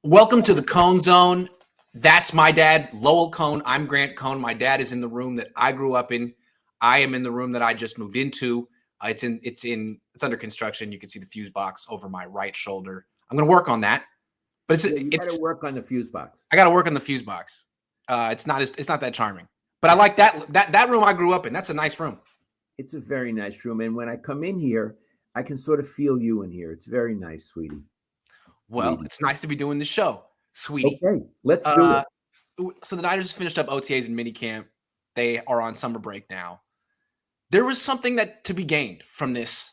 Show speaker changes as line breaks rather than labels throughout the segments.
Welcome to the Cohn Zone. That's my dad, Lowell Cohn. I'm Grant Cohn. My dad is in the room that I grew up in. I am in the room that I just moved into. It's under construction. You can see the fuse box over my right shoulder. I'm going to work on that, but
you got to work on the fuse box.
I got to work on the fuse box. It's not that charming, but I like that room I grew up in. That's a nice room.
It's a very nice room, and when I come in here, I can sort of feel you in here. It's very nice, sweetie.
Well, it's nice to be doing the show, sweetie.
Okay, let's do it.
So the Niners just finished up OTAs and Minicamp. They are on summer break now. There was something that to be gained from this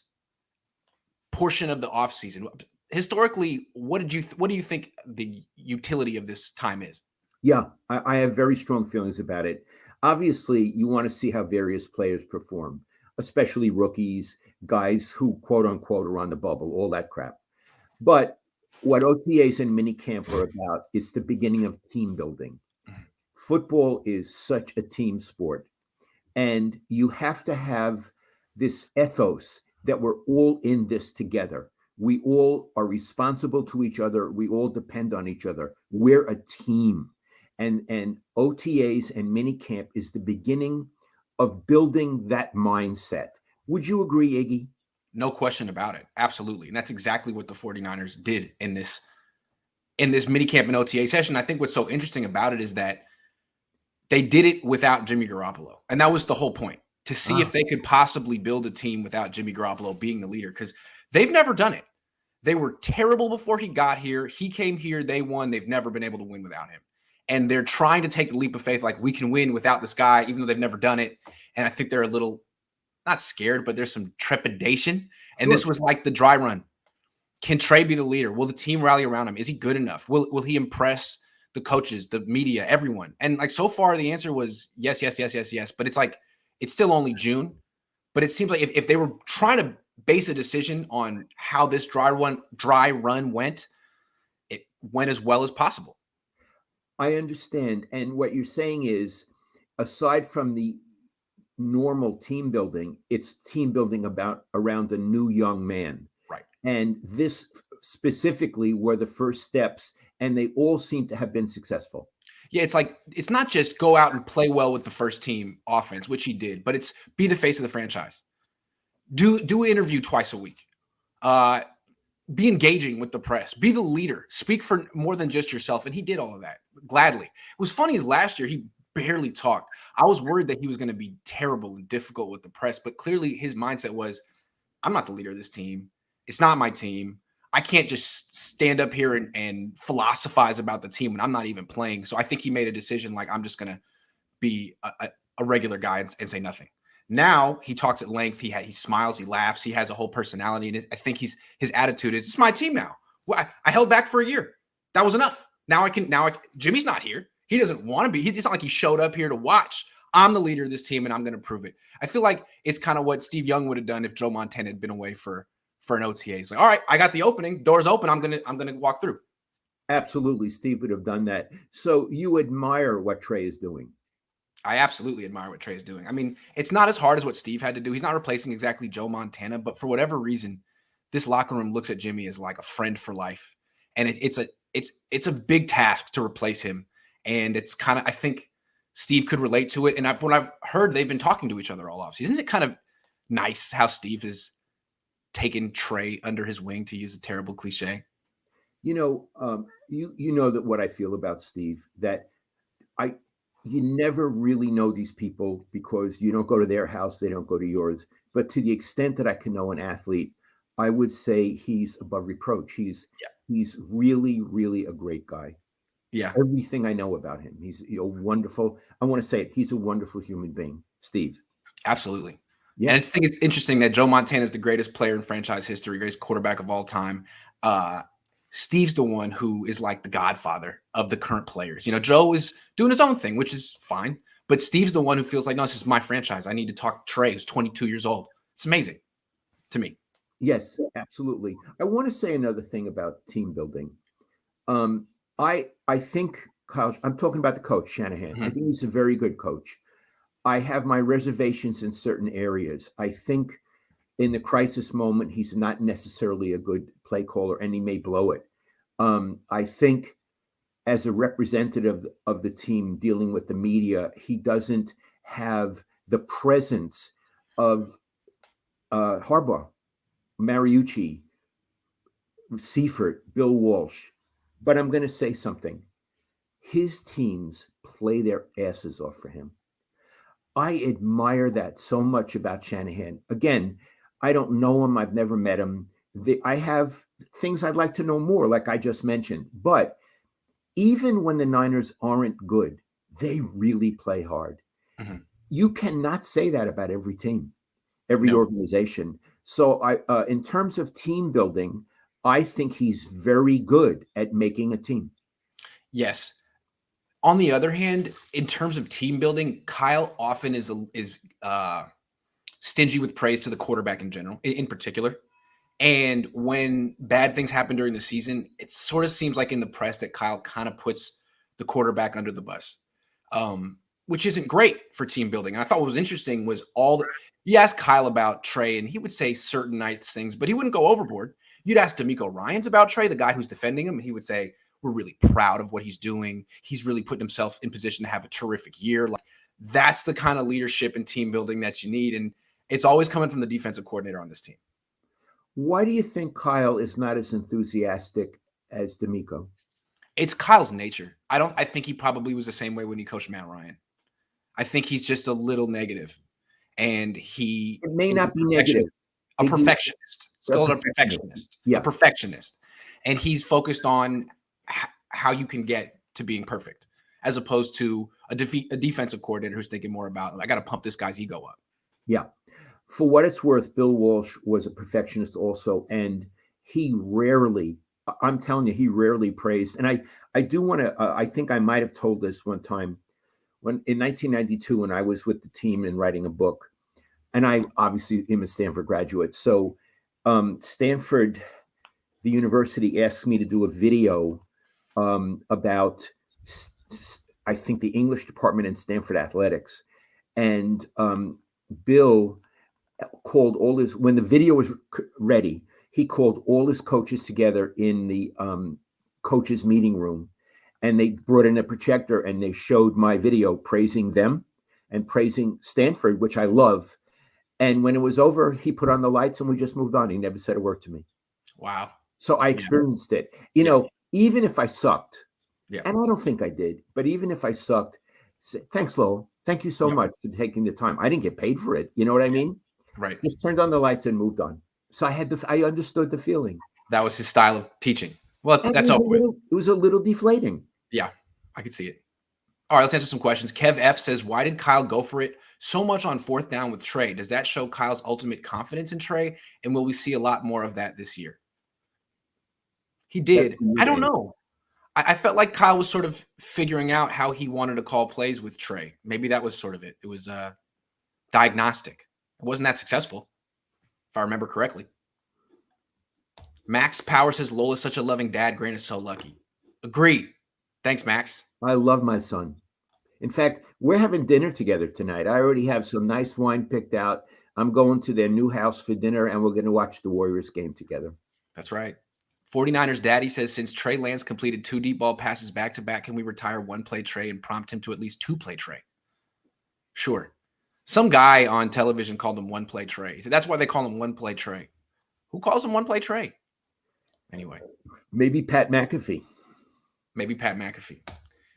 portion of the offseason. Historically, what do you think the utility of this time is?
Yeah, I have very strong feelings about it. Obviously, you want to see how various players perform, especially rookies, guys who, quote unquote, are on the bubble, all that crap. But what OTAs and minicamp are about is the beginning of team building. Football is such a team sport, and you have to have this ethos that we're all in this together. We all are responsible to each other. We all depend on each other. We're a team. And OTAs and minicamp is the beginning of building that mindset. Would you agree, Iggy?
No question about it. Absolutely. And that's exactly what the 49ers did in this minicamp and OTA session. I think what's so interesting about it is that they did it without Jimmy Garoppolo. And that was the whole point, to see if they could possibly build a team without Jimmy Garoppolo being the leader, because they've never done it. They were terrible before he got here. He came here, they won. They've never been able to win without him. And they're trying to take the leap of faith, like we can win without this guy, even though they've never done it. And I think they're a little, not scared, but there's some trepidation. And this was like the dry run. Can Trey be the leader? Will the team rally around him? Is he good enough? Will he impress the coaches, the media, everyone? And like so far, the answer was yes, yes, yes, yes, yes. But it's like, it's still only June. But it seems like if they were trying to base a decision on how this dry run went, it went as well as possible.
I understand. And what you're saying is, aside from the normal team building, it's team building around a new young man.
Right.
And this specifically were the first steps, and they all seem to have been successful.
Yeah, it's like, it's not just go out and play well with the first team offense, which he did, but it's be the face of the franchise. Do an interview twice a week. Be engaging with the press. Be the leader. Speak for more than just yourself. And he did all of that gladly. It was funny as last year, he barely talked. I was worried that he was going to be terrible and difficult with the press, but clearly his mindset was, I'm not the leader of this team. It's not my team. I can't just stand up here and philosophize about the team when I'm not even playing. So I think he made a decision like, I'm just going to be a regular guy and say nothing. Now he talks at length. He smiles, he laughs, he has a whole personality. And I think his attitude is, it's my team now. Well, I held back for a year. That was enough. Jimmy's not here. He doesn't want to be. It's not like he showed up here to watch. I'm the leader of this team and I'm going to prove it. I feel like it's kind of what Steve Young would have done if Joe Montana had been away for an OTA. He's like, all right, I got the opening. Doors open. I'm going to walk through.
Absolutely. Steve would have done that. So you admire what Trey is doing.
I absolutely admire what Trey is doing. I mean, it's not as hard as what Steve had to do. He's not replacing exactly Joe Montana, but for whatever reason, this locker room looks at Jimmy as like a friend for life. And it's a big task to replace him. And it's kind of, I think Steve could relate to it. And when I've heard they've been talking to each other all offseason, isn't it kind of nice how Steve has taken Trey under his wing, to use a terrible cliche?
You know that what I feel about Steve, that you never really know these people because you don't go to their house, they don't go to yours. But to the extent that I can know an athlete, I would say he's above reproach. He's really, really a great guy.
Yeah.
Everything I know about him, he's wonderful. I want to say it. He's a wonderful human being, Steve.
Absolutely. Yeah. And I just think it's interesting that Joe Montana is the greatest player in franchise history, greatest quarterback of all time. Steve's the one who is like the godfather of the current players. Joe is doing his own thing, which is fine. But Steve's the one who feels like, no, this is my franchise. I need to talk to Trey, who's 22 years old. It's amazing to me.
Yes, absolutely. I want to say another thing about team building. I think Kyle, I'm talking about the coach, Shanahan. I think he's a very good coach. I have my reservations in certain areas. I think in the crisis moment, he's not necessarily a good play caller, and he may blow it. I think as a representative of the team dealing with the media, he doesn't have the presence of Harbaugh, Mariucci, Seifert, Bill Walsh. But I'm going to say something. His teams play their asses off for him. I admire that so much about Shanahan. Again, I don't know him. I've never met him. I have things I'd like to know more, like I just mentioned. But even when the Niners aren't good, they really play hard. Mm-hmm. You cannot say that about every team, every organization. So in terms of team building, I think he's very good at making a team.
Yes. On the other hand, in terms of team building, Kyle often is stingy with praise to the quarterback in general, in particular. And when bad things happen during the season, it sort of seems like in the press that Kyle kind of puts the quarterback under the bus, which isn't great for team building. And I thought what was interesting was you asked Kyle about Trey, and he would say certain nice things, but he wouldn't go overboard. You'd ask D'Amico Ryans about Trey, the guy who's defending him, and he would say, we're really proud of what he's doing. He's really putting himself in position to have a terrific year. Like, that's the kind of leadership and team building that you need. And it's always coming from the defensive coordinator on this team.
Why do you think Kyle is not as enthusiastic as D'Amico?
It's Kyle's nature. I think he probably was the same way when he coached Matt Ryan. I think he's just a little negative. And it
may not be negative.
A perfectionist. It's called a perfectionist. Yeah. A perfectionist. And he's focused on how you can get to being perfect, as opposed to a defensive coordinator who's thinking more about, I got to pump this guy's ego up.
Yeah. For what it's worth, Bill Walsh was a perfectionist also, and he rarely praised. And I do want to, I think I might have told this one time when in 1992, when I was with the team and writing a book, and I obviously am a Stanford graduate. So Stanford, the university, asked me to do a video about, I think, the English department in Stanford athletics. And Bill called when the video was ready, he called all his coaches together in the coaches meeting room, and they brought in a projector and they showed my video praising them and praising Stanford, which I love. And when it was over, he put on the lights and we just moved on. He never said a word to me.
Wow.
So I experienced it. You know, even if I sucked, and I don't think I did, but even if I sucked, thanks, Lowell. Thank you so much for taking the time. I didn't get paid for it. You know what I mean?
Right.
Just turned on the lights and moved on. So I understood the feeling.
That was his style of teaching. Well, that's over with.
It was a little deflating.
Yeah, I could see it. All right, let's answer some questions. Kev F says, why did Kyle go for it so much on fourth down with Trey? Does that show Kyle's ultimate confidence in Trey? And will we see a lot more of that this year? He did. I don't know. I felt like Kyle was sort of figuring out how he wanted to call plays with Trey. Maybe that was sort of it. It was diagnostic. It wasn't that successful, if I remember correctly. Max Power says, Lowell is such a loving dad. Grant is so lucky. Agreed. Thanks, Max.
I love my son. In fact, we're having dinner together tonight. I already have some nice wine picked out. I'm going to their new house for dinner, and we're going to watch the Warriors game together.
That's right. 49ers Daddy says, since Trey Lance completed 2 deep ball passes back-to-back, can we retire 1-play Trey and prompt him to at least 2-play Trey? Sure. Some guy on television called him 1-play Trey. He said that's why they call him 1-play Trey. Who calls him 1-play Trey? Anyway.
Maybe Pat McAfee.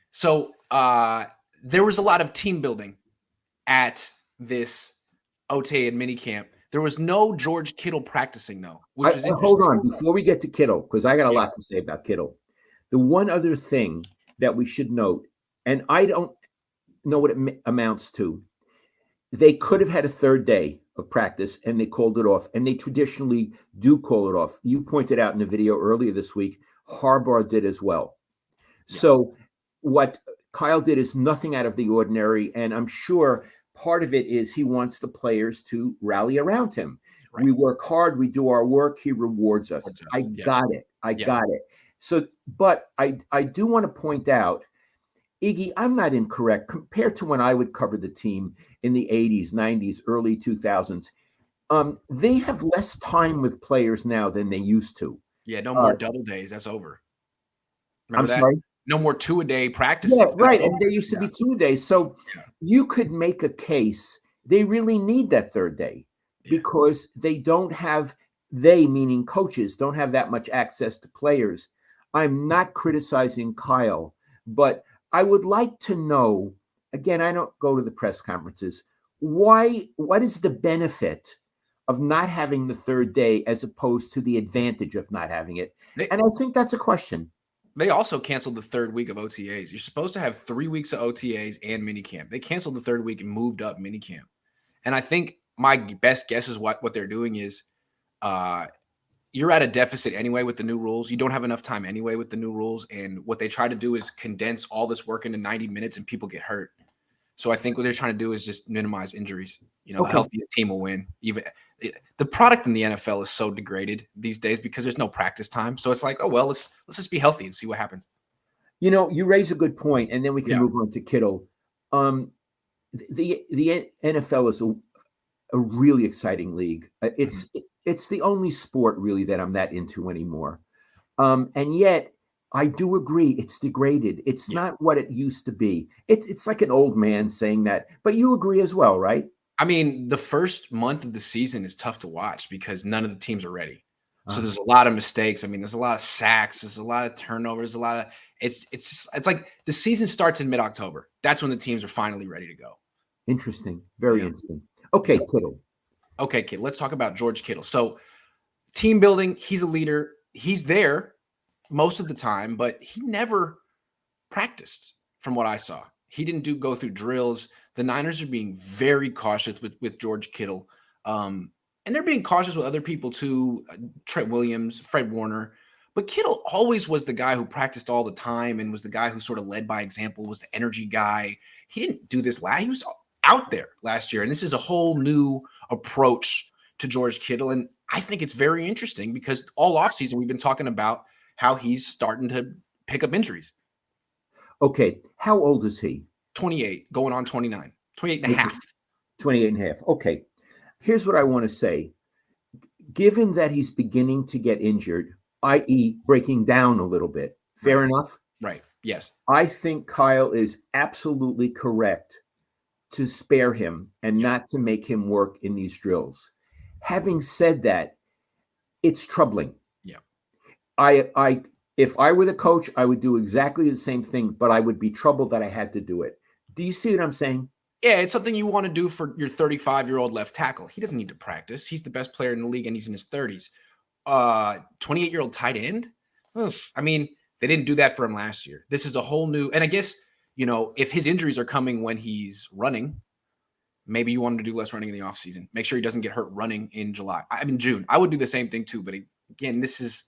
So there was a lot of team building at this OTA and Minicamp. There was no George Kittle practicing, though.
Hold on. Before we get to Kittle, because I got a lot to say about Kittle. The one other thing that we should note, and I don't know what it amounts to, they could have had a third day of practice, and they called it off. And they traditionally do call it off. You pointed out in the video earlier this week, Harbaugh did as well. Yeah. So what Kyle did is nothing out of the ordinary, and I'm sure part of it is he wants the players to rally around him. Right. We work hard. We do our work. He rewards us. I got it. So, but I do want to point out, Iggy, I'm not incorrect. Compared to when I would cover the team in the 80s, 90s, early 2000s, they have less time with players now than they used to.
Yeah, no more double days. That's over.
Remember that? Sorry?
No more 2-a-day practices.
Yeah,
That's
right. And
over.
there used to
Yeah.
be 2 days. So
Yeah.
you could make a case they really need that third day
Yeah.
because they, meaning coaches, don't have that much access to players. I'm not criticizing Kyle, but I would like to know, again, I don't go to the press conferences. What is the benefit of not having the third day as opposed to the advantage of not having it? And I think that's a question.
They also canceled the third week of OTAs. You're supposed to have 3 weeks of OTAs and minicamp. They canceled the third week and moved up minicamp. And I think my best guess is what they're doing is you're at a deficit anyway with the new rules. You don't have enough time anyway with the new rules. And what they try to do is condense all this work into 90 minutes and people get hurt. So I think what they're trying to do is just minimize injuries. The
Okay.
healthiest team will win. Even the product in the NFL is so degraded these days because there's no practice time. So it's like, oh well, let's just be healthy and see what happens.
You raise a good point, and then we can
Yeah.
move on to Kittle. The NFL is a really exciting league. It's the only sport really that I'm that into anymore. And yet I do agree it's degraded. It's not what it used to be. It's like an old man saying that, but you agree as well, right?
I mean, the first month of the season is tough to watch because none of the teams are ready. So there's a lot of mistakes. I mean, there's a lot of sacks, there's a lot of turnovers, a lot of it's like the season starts in mid-October. That's when the teams are finally ready to go.
Interesting. Very interesting. Okay, Kittle.
Okay, kid, let's talk about George Kittle. So team building, he's a leader. He's there most of the time, but he never practiced from what I saw. He didn't go through drills. The Niners are being very cautious with George Kittle. And they're being cautious with other people too, Trent Williams, Fred Warner. But Kittle always was the guy who practiced all the time and was the guy who sort of led by example, was the energy guy. He didn't do this last. He was out there last year. And this is a whole new approach to George Kittle. And I think it's very interesting because all offseason we've been talking about how he's starting to pick up injuries.
Okay. How old is he?
28, going on 29, 28 and a half.
28 and a half. Okay. Here's what I want to say. Given that he's beginning to get injured, i.e. breaking down a little bit, fair enough?
Right. Yes.
I think Kyle is absolutely correct to spare him and not to make him work in these drills. Having said that, it's troubling.
Yeah.
If I were the coach, I would do exactly the same thing, but I would be troubled that I had to do it. Do you see what I'm saying?
Yeah, it's something you want to do for your 35-year-old left tackle. He doesn't need to practice. He's the best player in the league, and he's in his 30s. 28-year-old tight end? I mean, they didn't do that for him last year. This is a whole new – and I guess, if his injuries are coming when he's running, maybe you want him to do less running in the offseason. Make sure he doesn't get hurt running in June. I would do the same thing too, but again, this is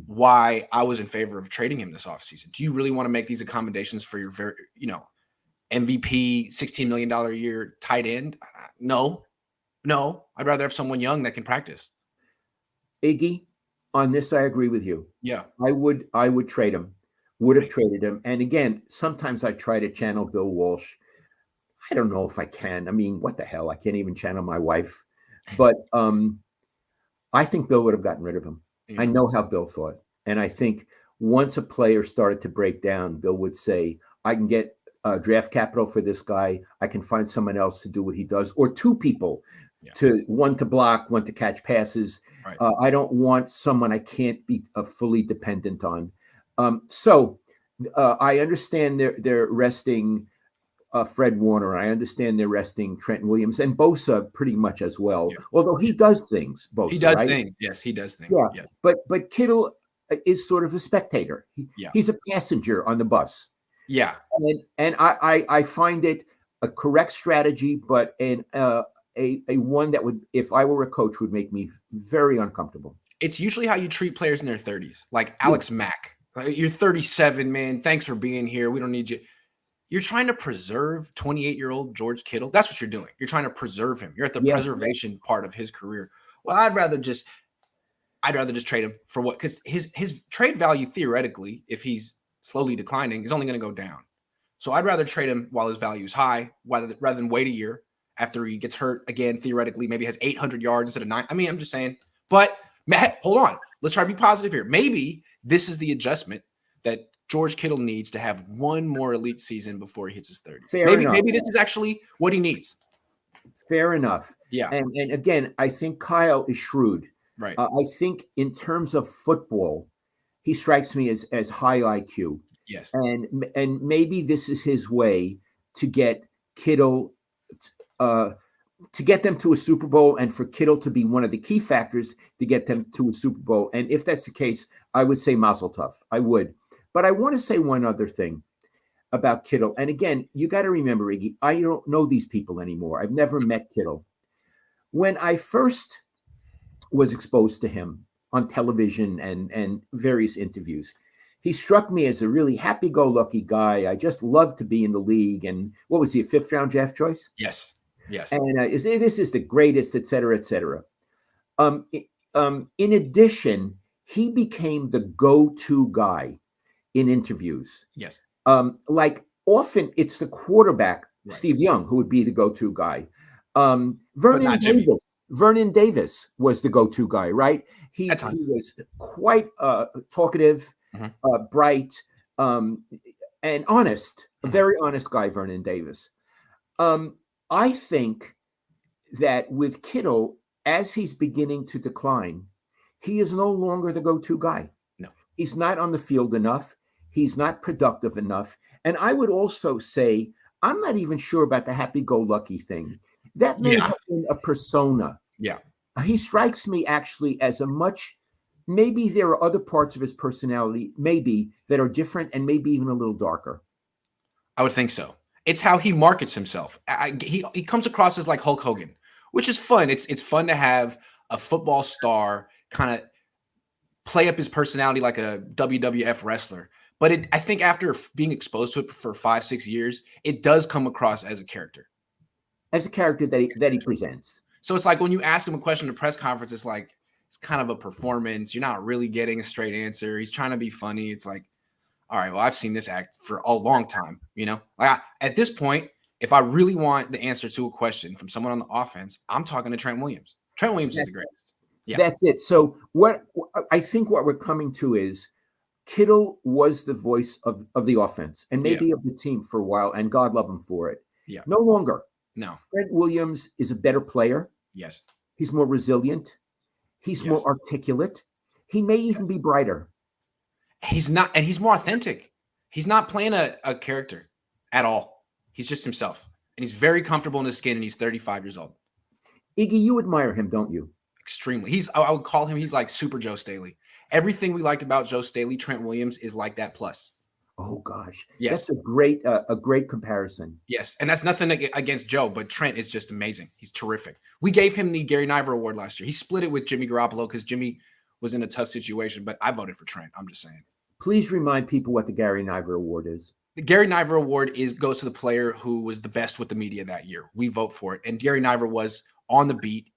why I was in favor of trading him this offseason. Do you really want to make these accommodations for your very, MVP, $16 million a year tight end? No. I'd rather have someone young that can practice.
Iggy, on this, I agree with you.
Yeah.
I would trade him, would have traded him. And again, sometimes I try to channel Bill Walsh. I don't know if I can. I mean, what the hell? I can't even channel my wife. But I think Bill would have gotten rid of him. Yeah. I know how Bill thought. And I think once a player started to break down, Bill would say, I can get draft capital for this guy. I can find someone else to do what he does, or two people, one to block, one to catch passes. Right. I don't want someone I can't be fully dependent on. So I understand they're resting Fred Warner. I understand they're resting Trent Williams and Bosa pretty much as well. Yeah. Although he does things, Bosa.
He does
right?
things. Yes, he does things.
Yeah. But Kittle is sort of a spectator. He's a passenger on the bus.
Yeah.
And I find it a correct strategy, but a one that would, if I were a coach, would make me very uncomfortable.
It's usually how you treat players in their 30s, like Alex Mack. You're 37, man. Thanks for being here. We don't need you. You're trying to preserve 28-year-old George Kittle. That's what you're doing. You're trying to preserve him. You're at the preservation part of his career. Well, I'd rather just trade him for what? Because his trade value, theoretically, if he's slowly declining, is only going to go down. So I'd rather trade him while his value is high, rather than wait a year after he gets hurt again. Theoretically, maybe has 800 yards instead of 9. I mean, I'm just saying. But Matt, hold on. Let's try to be positive here. Maybe this is the adjustment that George Kittle needs to have one more elite season before he hits his 30s.
Fair
Maybe
enough.
maybe this is actually what he needs.
Fair enough.
Yeah.
And again, I think Kyle is shrewd.
Right.
I think in terms of football, he strikes me as high IQ.
Yes.
And maybe this is his way to get Kittle to get them to a Super Bowl, and for Kittle to be one of the key factors to get them to a Super Bowl. And if that's the case, I would say Mazel Tov. I would. But I want to say one other thing about Kittle. And again, you got to remember, Iggy, I don't know these people anymore. I've never met Kittle. When I first was exposed to him on television and various interviews, he struck me as a really happy-go-lucky guy. I just loved to be in the league. And what was he, a fifth-round draft choice?
Yes. Yes.
And this is the greatest, et cetera, et cetera. In addition, he became the go-to guy in interviews.
Yes.
Like often it's the quarterback,
Right.
Steve Young, who would be the go-to guy. Vernon Davis was the go-to guy, right? He was quite talkative, bright, and honest. A very honest guy, Vernon Davis. I think that with Kittle, as he's beginning to decline, he is no longer the go-to guy.
No.
He's not on the field enough. He's not productive enough. And I would also say, I'm not even sure about the happy-go-lucky thing. That may have been a persona.
Yeah.
He strikes me actually as maybe there are other parts of his personality, maybe, that are different and maybe even a little darker.
I would think so. It's how he markets himself. He comes across as like Hulk Hogan, which is fun. It's fun to have a football star kind of play up his personality like a WWF wrestler. But I think after being exposed to it for 5-6 years, it does come across as a character.
As a character that he presents.
So it's like when you ask him a question at a press conference, it's like it's kind of a performance. You're not really getting a straight answer. He's trying to be funny. It's like, all right, well, I've seen this act for a long time, Like at this point, if I really want the answer to a question from someone on the offense, I'm talking to Trent Williams. Trent Williams is the greatest. Yeah.
That's it. So what we're coming to is Kittle was the voice of the offense and maybe of the team for a while, and God love him for it.
Yeah.
No longer.
No.
Trent Williams is a better player.
Yes.
He's more resilient. He's more articulate. He may even be brighter.
He's not, and he's more authentic. He's not playing a character at all. He's just himself. And he's very comfortable in his skin, and he's 35 years old.
Iggy, you admire him, don't you?
Extremely. I would call him, he's like Super Joe Staley. Everything we liked about Joe Staley, Trent Williams is like that plus.
Oh gosh.
Yes.
That's a great comparison.
Yes. And that's nothing against Joe, but Trent is just amazing. He's terrific. We gave him the Gary Niver Award last year. He split it with Jimmy Garoppolo because Jimmy was in a tough situation, but I voted for Trent. I'm just saying.
Please remind people what the Gary Niver Award is.
The Gary Niver Award goes to the player who was the best with the media that year. We vote for it. And Gary Niver was on the beat.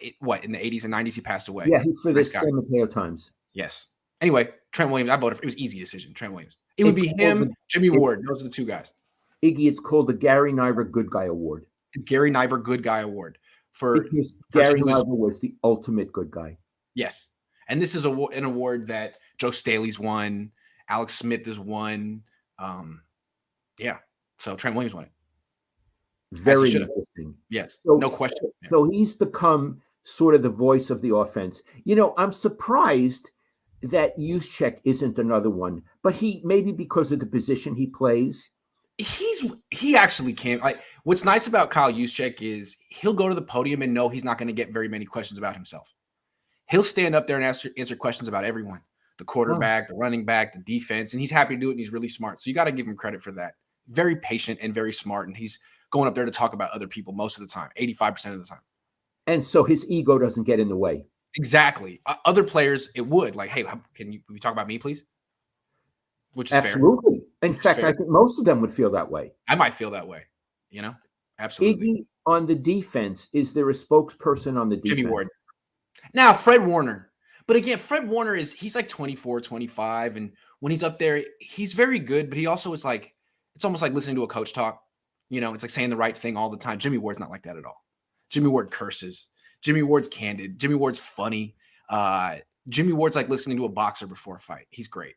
In the 80s and 90s, he passed away.
Yeah, he's for the San Mateo Times.
Yes. Anyway, Trent Williams, I voted for it. It was an easy decision. Trent Williams. It would be him, Jimmy Ward. Those are the two guys.
Iggy, it's called the Gary Niver Good Guy Award.
The Gary Niver Good Guy Award.
Because Gary Niver was the ultimate good guy.
Yes. And this is an award that Joe Staley's won. Alex Smith has won. So Trent Williams won it.
Very interesting.
Yes. So, no question.
So he's become sort of the voice of the offense. I'm surprised that Juszczyk isn't another one, but he maybe because of the position he plays.
He actually can. Like, what's nice about Kyle Juszczyk is he'll go to the podium and know he's not going to get very many questions about himself. He'll stand up there and answer questions about everyone, the quarterback, the running back, the defense, and he's happy to do it, and he's really smart. So you got to give him credit for that. Very patient and very smart, and he's going up there to talk about other people most of the time, 85% of the time.
And so his ego doesn't get in the way.
Exactly. Other players, it would. Like, hey, can we talk about me, please? Which is
absolutely
fair.
In fact, I think most of them would feel that way.
I might feel that way. Absolutely.
Iggy, on the defense, is there a spokesperson on the defense?
Jimmy Ward. Now, Fred Warner. But again, Fred Warner he's like 24, 25. And when he's up there, he's very good. But he also is like, it's almost like listening to a coach talk. It's like saying the right thing all the time. Jimmy Ward's not like that at all. Jimmy Ward curses. Jimmy Ward's candid. Jimmy Ward's funny. Jimmy Ward's like listening to a boxer before a fight. He's great.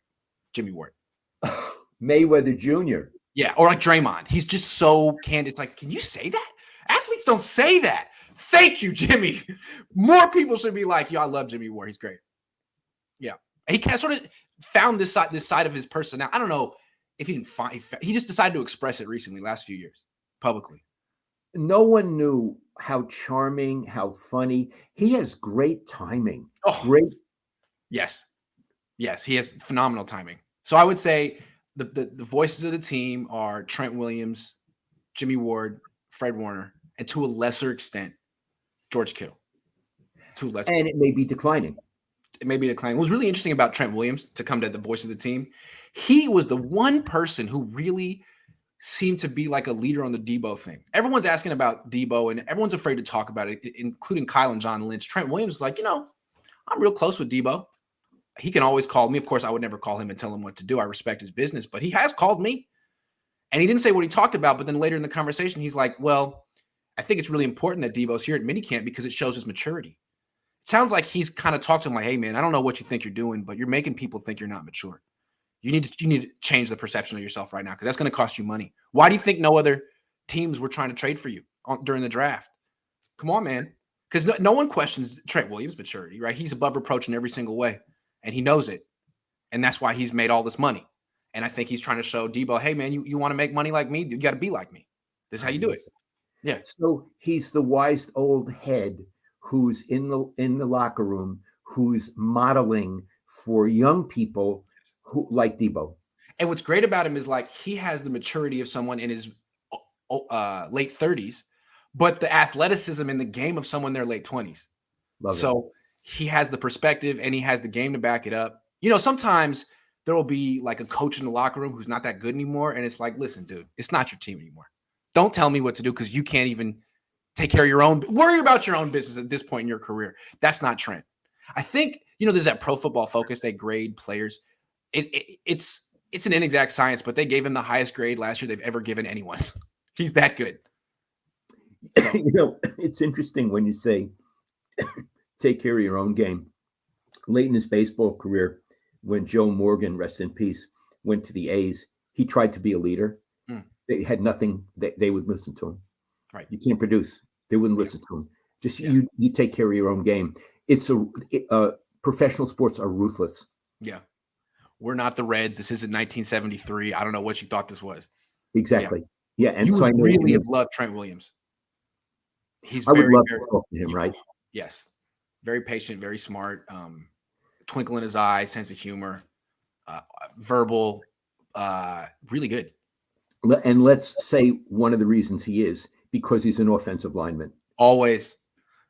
Jimmy Ward.
Mayweather Jr.
Yeah, or like Draymond. He's just so candid. It's like, can you say that? Athletes don't say that. Thank you, Jimmy. More people should be like, yo, I love Jimmy Ward. He's great. Yeah. He kind of sort of found this side of his personality. I don't know if he didn't find, he just decided to express it recently, last few years, publicly.
No one knew how charming, how funny. He has great timing.
Oh,
Great.
yes. Yes, he has phenomenal timing. So I would say the voices of the team are Trent Williams, Jimmy Ward, Fred Warner, and to a lesser extent, George Kittle.
And it may be declining.
It may be declining. What was really interesting about Trent Williams, to come to the voice of the team, he was the one person who really seemed to be like a leader on the Debo thing. Everyone's asking about Debo, and everyone's afraid to talk about it, including Kyle and John Lynch. Trent Williams is like, I'm real close with Debo. He can always call me. Of course, I would never call him and tell him what to do. I respect his business, but he has called me. And he didn't say what he talked about, but then later in the conversation, he's like, well, I think it's really important that Debo's here at minicamp because it shows his maturity. It sounds like he's kind of talked to him like, hey, man, I don't know what you think you're doing, but you're making people think you're not mature. You need to change the perception of yourself right now because that's going to cost you money. Why do you think no other teams were trying to trade for you during the draft? Come on, man. Because no one questions Trent Williams' maturity, right? He's above reproach in every single way, and he knows it. And that's why he's made all this money. And I think he's trying to show Debo, hey, man, you want to make money like me? You got to be like me. This is how you do it. Yeah.
So he's the wise old head who's in the locker room, who's modeling for young people who like Debo.
And what's great about him is like he has the maturity of someone in his late 30s, but the athleticism in the game of someone in their late 20s. So he has the perspective and he has the game to back it up. Sometimes there will be like a coach in the locker room who's not that good anymore. And it's like, listen, dude, it's not your team anymore. Don't tell me what to do because you can't even take care of your own. Worry about your own business at this point in your career. That's not Trent. I think, there's that Pro Football Focus. They grade players. It's an inexact science, but they gave him the highest grade last year they've ever given anyone. He's that good.
So. It's interesting when you say take care of your own game. Late in his baseball career, when Joe Morgan, rest in peace, went to the A's, he tried to be a leader. They had nothing. They would listen to him.
Right.
You can't produce. They wouldn't listen to him. Just you take care of your own game. It's professional sports are ruthless.
Yeah. We're not the Reds. This isn't 1973. I don't know what you thought this was.
Exactly. Yeah. And
you
so I
really have loved Trent Williams.
I would love to talk to him, right?
Yes. Very patient, very smart, twinkle in his eye, sense of humor, verbal, really good.
And let's say one of the reasons he is because he's an offensive lineman.
Always.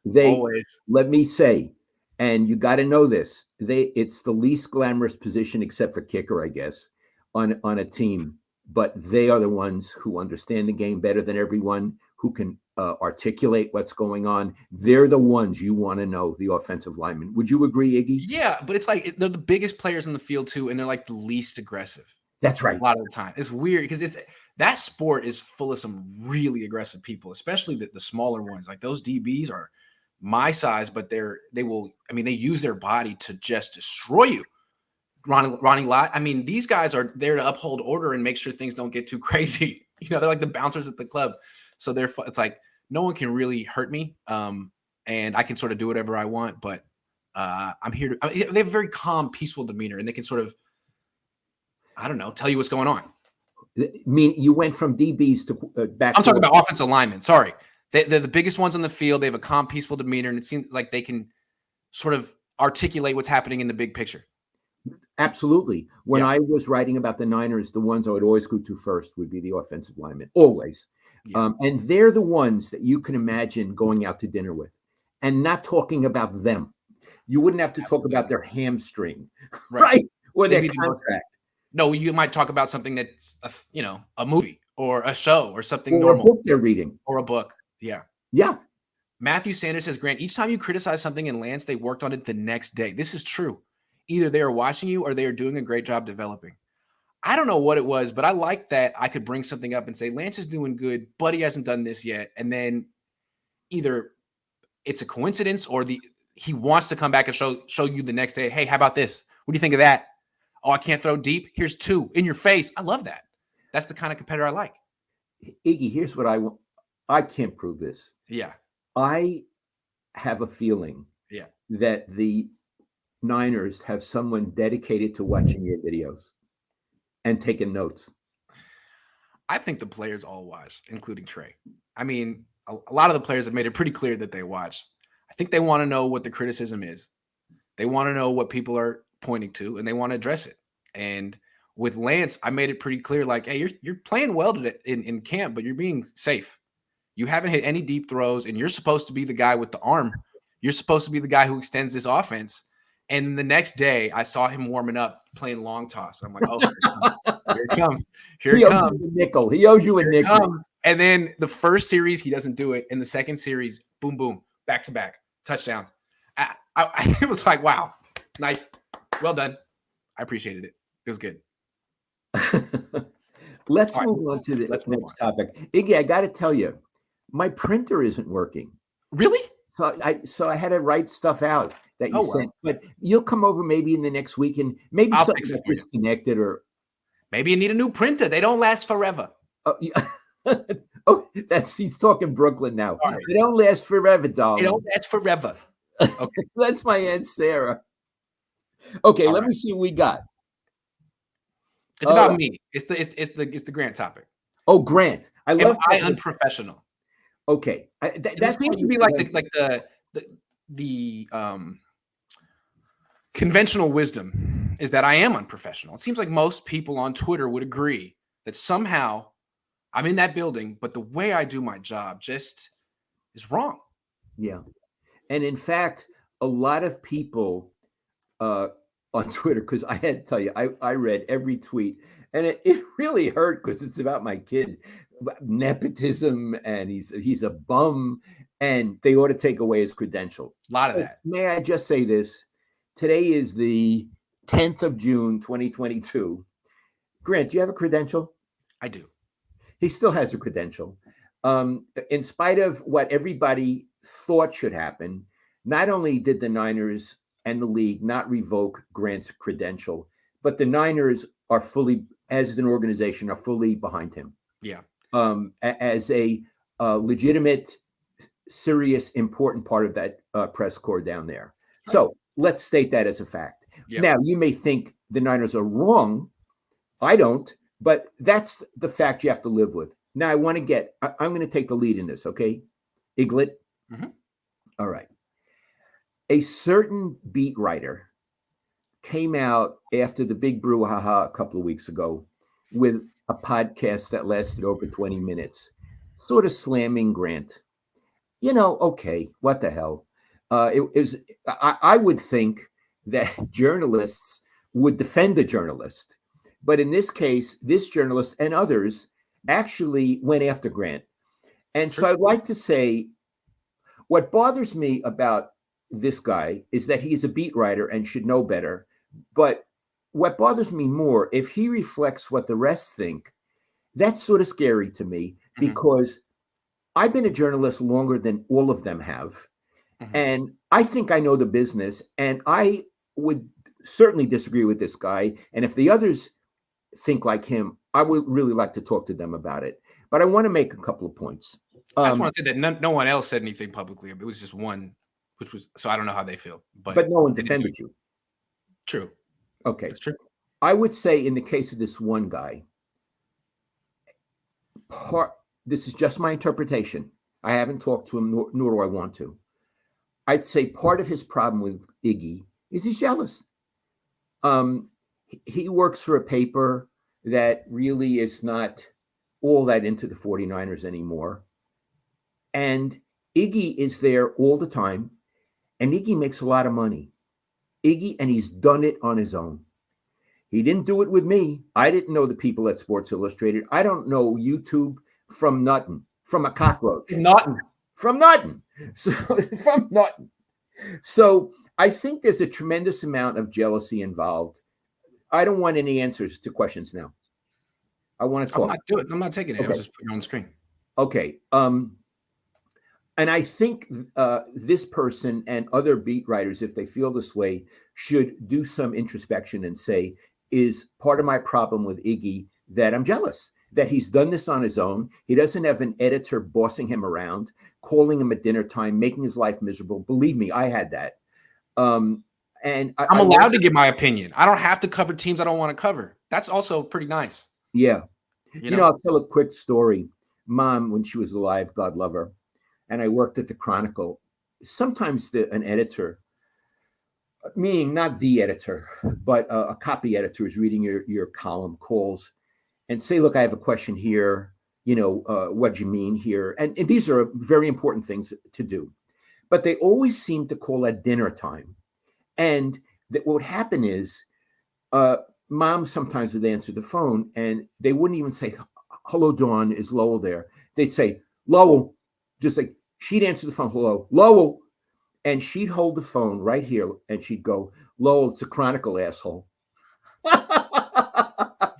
Let me say, and you got to know this, it's the least glamorous position except for kicker, I guess, on a team. But they are the ones who understand the game better than everyone, who can articulate what's going on. They're the ones you want to know, the offensive linemen. Would you agree, Iggy?
Yeah, but it's like they're the biggest players in the field too, and they're like the least aggressive.
That's right.
A lot of the time. It's weird because that sport is full of some really aggressive people, especially the smaller ones. Like those DBs are my size, but they use their body to just destroy you. Ronnie Lott. I mean, these guys are there to uphold order and make sure things don't get too crazy. They're like the bouncers at the club. So it's like no one can really hurt me. And I can sort of do whatever I want, but I'm here they have a very calm, peaceful demeanor, and they can sort of, I don't know, tell you what's going on.
I mean, you went from DBs to back.
I'm talking about offensive linemen. Sorry. They're the biggest ones on the field. They have a calm, peaceful demeanor, and it seems like they can sort of articulate what's happening in the big picture.
Absolutely. When I was writing about the Niners, the ones I would always go to first would be the offensive linemen, always. Yeah. And they're the ones that you can imagine going out to dinner with and not talking about them. You wouldn't have to talk about their hamstring, right? Or their contract.
No, you might talk about something that's, a movie or a show or something
or
normal.
A book they're reading.
Or a book. Yeah.
Yeah.
Matthew Sanders says, Grant, each time you criticize something in Lance, they worked on it the next day. This is true. Either they are watching you or they are doing a great job developing. I don't know what it was, but I like that I could bring something up and say, Lance is doing good, but he hasn't done this yet. And then either it's a coincidence or he wants to come back and show you the next day, hey, how about this? What do you think of that? Oh, I can't throw deep. Here's 2 in your face. I love that. That's the kind of competitor I like.
Iggy, here's what I want. I can't prove this.
Yeah.
I have a feeling
Yeah.
that the Niners have someone dedicated to watching your videos and taking notes.
I think the players all watch, including Trey. I mean, a lot of the players have made it pretty clear that they watch. I think they want to know what the criticism is. They want to know what people are pointing to, and they want to address it. And with Lance, I made it pretty clear, like, hey, you're playing well today in camp, but you're being safe. You haven't hit any deep throws, and you're supposed to be the guy with the arm. You're supposed to be the guy who extends this offense. And the next day, I saw him warming up, playing long toss. I'm like, oh, here it comes. Here it comes.
He owes you a nickel. He owes you a nickel.
And then the first series, he doesn't do it. And the second series, boom, boom, back to back touchdowns. It was like, wow, nice. Well done. I appreciated it. It was good.
Let's move on to the next topic. Iggy, I got to tell you, my printer isn't working.
Really?
So I had to write stuff out that you sent. But you'll come over maybe in the next week, and maybe something got disconnected, or
maybe you need a new printer. They don't last forever.
He's talking Brooklyn now. Right. They don't last forever, darling.
They don't last forever.
Okay. That's my Aunt Sarah. Okay, let me see what we got.
It's about me. It's the Grant topic.
Oh, Grant.
Am I unprofessional?
Okay.
That seems to be like the conventional wisdom is that I am unprofessional. It seems like most people on Twitter would agree that somehow I'm in that building, but the way I do my job just is wrong.
Yeah. And in fact, a lot of people on Twitter, because I had to tell you, I read every tweet, and it really hurt because it's about my kid, nepotism, and he's a bum, and they ought to take away his credential.
A lot of that.
May I just say this? Today is the 10th of June, 2022. Grant, do you have a credential?
I do.
He still has a credential. In spite of what everybody thought should happen, not only did the Niners and the league not revoke Grant's credential, but the Niners are fully, as an organization, are fully behind him.
Yeah.
As a legitimate, serious, important part of that press corps down there. Right. So let's state that as a fact. Yep. Now, you may think the Niners are wrong. I don't, but that's the fact you have to live with. Now, I'm going to take the lead in this, okay? Iglet?
Mm-hmm.
All right. A certain beat writer came out after the big brouhaha a couple of weeks ago with a podcast that lasted over 20 minutes, sort of slamming Grant. Okay, what the hell? I would think that journalists would defend a journalist. But in this case, this journalist and others actually went after Grant. And so I'd like to say what bothers me about this guy is that he's a beat writer and should know better. But what bothers me more, if he reflects what the rest think, that's sort of scary to me, because I've been a journalist longer than all of them have. Mm-hmm. And I think I know the business, and I would certainly disagree with this guy. And if the others think like him, I would really like to talk to them about it. But I want to make a couple of points.
I just want to say that no one else said anything publicly. It was just one, which was, so I don't know how they feel. But
no one defended you.
True.
Okay.
That's true.
I would say in the case of this one guy, this is just my interpretation. I haven't talked to him, nor do I want to. I'd say part of his problem with Iggy is he's jealous. He works for a paper that really is not all that into the 49ers anymore. And Iggy is there all the time. And Iggy makes a lot of money. And he's done it on his own. He didn't do it with me. I didn't know the people at Sports Illustrated. I don't know YouTube from nothing, from a cockroach. From nothing. So I think there's a tremendous amount of jealousy involved. I don't want any answers to questions now. I want to talk.
I'm not taking it. Okay. I was just putting it on the screen.
Okay. And I think this person and other beat writers, if they feel this way, should do some introspection and say, is part of my problem with Iggy, that I'm jealous that he's done this on his own. He doesn't have an editor bossing him around, calling him at dinner time, making his life miserable. Believe me, I had that. And
I'm allowed to give my opinion. I don't have to cover teams I don't want to cover. That's also pretty nice.
Yeah.
You know,
I'll tell a quick story. Mom, when she was alive, God love her, and I worked at the Chronicle. Sometimes an editor, meaning not the editor, but a copy editor, is reading your column, calls and say, look, I have a question here. What do you mean here? And these are very important things to do. But they always seem to call at dinner time. And what would happen is Mom sometimes would answer the phone and they wouldn't even say, hello, Dawn, is Lowell there? They'd say, Lowell, just like she'd answer the phone, hello, Lowell. And she'd hold the phone right here and she'd go, Lowell, it's a Chronicle, asshole.